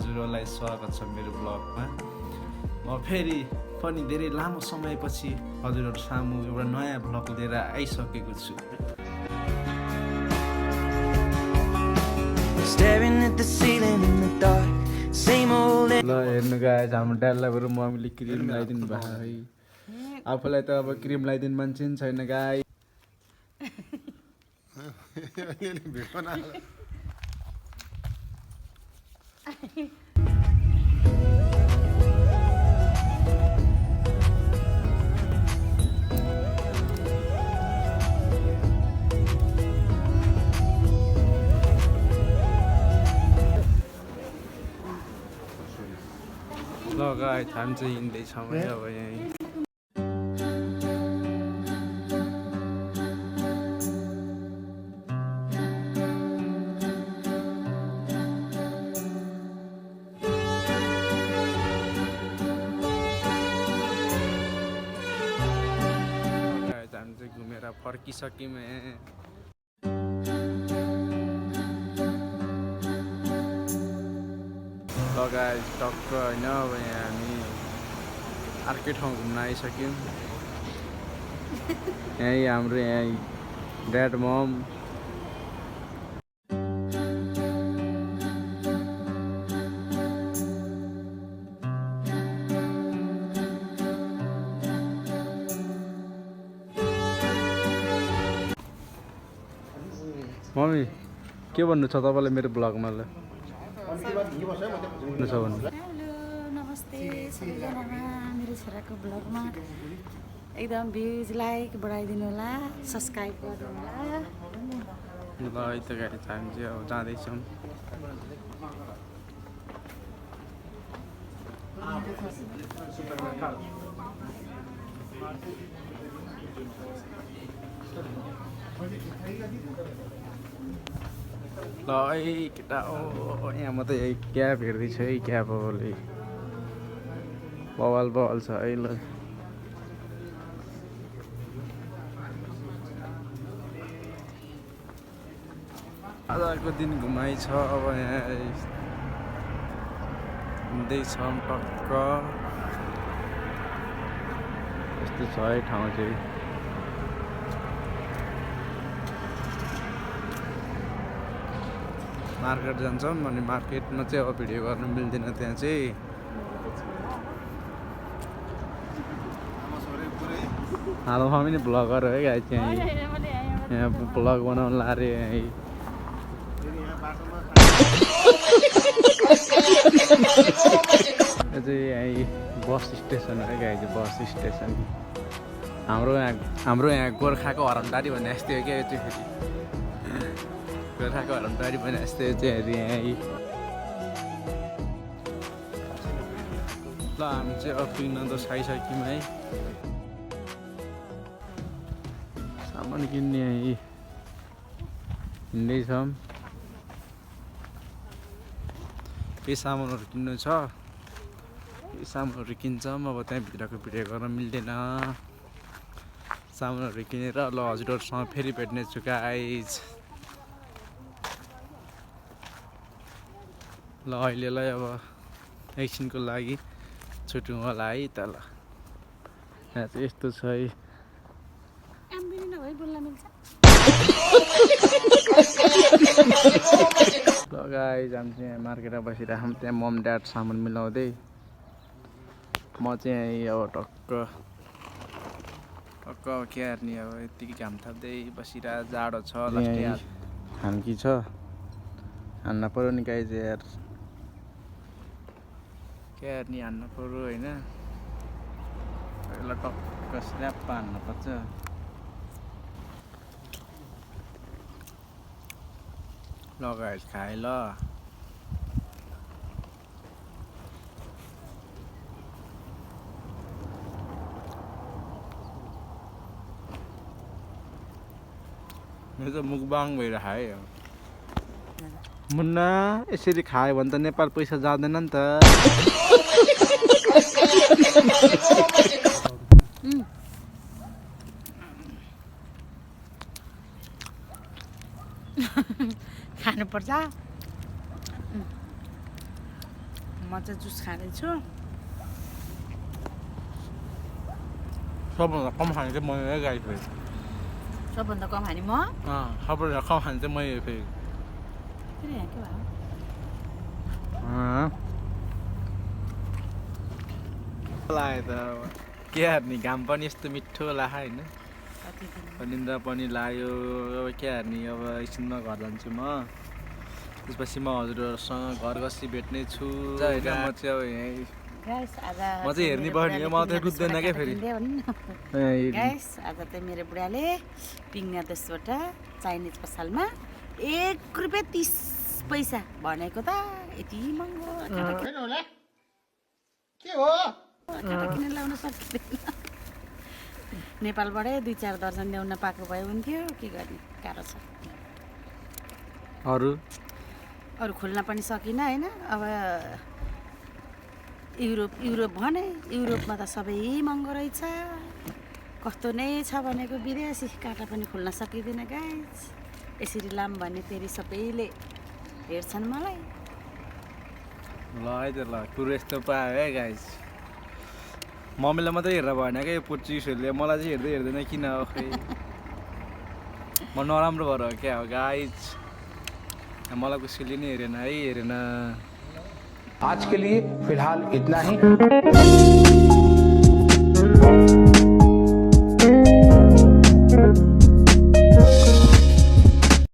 हजुरहरूलाई स्वागत छ मेरो ब्लगमा। म फेरि पनि धेरै लामो समयपछि हजुरहरू सामु एउटा नयाँ ब्लग लिएर आइसकेको छु। ल हेर्नु गाइस, हाम्रो ड्याडलाई बरु मम्मीले क्रिम लगाइदिनु भएको है। आफूलाई त अब क्रिम लगाइदिनु मान्छे नि छैन गाइस। ल गाइस, हामी चाहिँ हिँड्दैछौँ है अब यहीँ। हामी चाहिँ घुमेर फर्किसक्यौँ। गाइस टक्क होइन, अब यहाँ हामी अर्कै ठाउँ घुम्न आइसक्यौँ। यहीँ हाम्रो यहीँ ड्याड मम मम्मी के भन्नु छ तपाईँलाई मेरो ब्लगमा? ल हेलो नमस्ते सबैजनामा, मेरो छोराको ब्लगमा एकदम भ्युज लाइक बढाइदिनु होला, सब्सक्राइब गर्नु होला। ल है त गाडी हामी चाहिँ अब जाँदैछौँ। ल है केटा, ओ यहाँ म त यही क्याब हेर्दैछु है। क्याब अबले बवाल बवाल छ है। ल आजको दिन घुमाइ छ। अब यहाँ हिँड्दैछौँ टक्क। यस्तो छ है ठाउँ चाहिँ। मार्केट जान्छौँ अनि मार्केटमा चाहिँ अब भिडियो गर्नु मिल्दैन त्यहाँ चाहिँ। हाम्रो मम्मी नै ब्लगर हो है गाई चाहिँ। यहाँ ब्लग बनाउनु लारे यहीँ। यो चाहिँ यहीँ बस स्टेसन हो है गाई चाहिँ, बस स्टेसन। हाम्रो यहाँ गोर्खाको हरमदारी भन्ने जस्तै हो क्या यो चाहिँ। फेरि गोर्खाको हरमदारी भने जस्तै चाहिँ यहीँ। ल हामी चाहिँ अब पिक्न त खाइसक्यौँ है। सामान किन्ने यहीँ हिँड्दैछौँ। केही सामानहरू किन्नु छ, केही सामानहरू किन्छौँ। अब त्यहाँभित्रको भिडियो गर्न मिल्दैन। सामानहरू किनेर ल हजुरहरूसँग फेरि भेट्ने छु गाइज। ल अहिलेलाई अब एकछिनको लागि छुट्यौँ होला है त। ल यहाँ चाहिँ यस्तो छ है। ल गाइज, हामी चाहिँ यहाँ मार्केटमा बसिरहेछौँ। त्यहाँ मम ड्याड सामान मिलाउँदै, म चाहिँ अब टक्क के हेर्ने अब यत्तिकै घाम थाप्दै बसिरहेको। जाडो छ, खान्की छ, हान्न पऱ्यो नि गाइज यार। के हेर्ने हान्न पऱ्यो होइन। ल टक्क स्ल्याप हान्न पर्छ। ल गाइज खाएँ ल। मेरो त मुखबाङ भइरहेको है। मुन्ना यसरी खायो भने त नेपाल पैसा जाँदैन नि त। खानुपर्छ। म चाहिँ जुस खाँदैछु सबभन्दा कम खाने चाहिँ मैले गाई फेरि सबभन्दा कम खाने म सबभन्दा कम खाने चाहिँ मैले फेरि फेरि यहाँ के भयो लाग्यो त के हार्ने घाम पनि यस्तो मिठो लाग्यो होइन कति दिन निन्द्रा पनि लाग्यो अब के हार्ने अब एकछिनमा घर जान्छु म त्यसपछि म हजुरहरूसँग घर गसी भेट्ने छु होइन म चाहिँ अब यहीँ गाइस आज म चाहिँ हेर्ने बस्ने म चाहिँ रुच्दैन क्या फेरि गाइस आज चाहिँ मेरो बुढाले पिङ्गा देशबाट चाइनिज पसलमा 1 रुपियाँ 30 पैसा भनेको त यति महँगो खाना किन ल्याउन सकिँदैन नेपालबाटै 2-4 दर्जन ल्याउन पाएको भए हुन्थ्यो के गर्ने गाह्रो छ अरू खोल्न पनि सकिनँ होइन अब युरोप भने युरोपमा त सबै महँगो रहेछ कस्तो नै छ भनेको विदेशी काँटा पनि खोल्न सकिँदैन गाइस यसरी लाम भने फेरि सबैले हेर्छन् मलाई ल है त ल कुरो यस्तो पायो है गाइस मम्मीलाई मात्रै हेरेर भएन क्या यो पोर्चुगिजहरूले मलाई चाहिँ हेर्दैन किन हो खै म नराम्रो भएर हो क्या हो गाइस मलाई कसैले नि हेरेन आज के लिए फिलहाल इतना ही।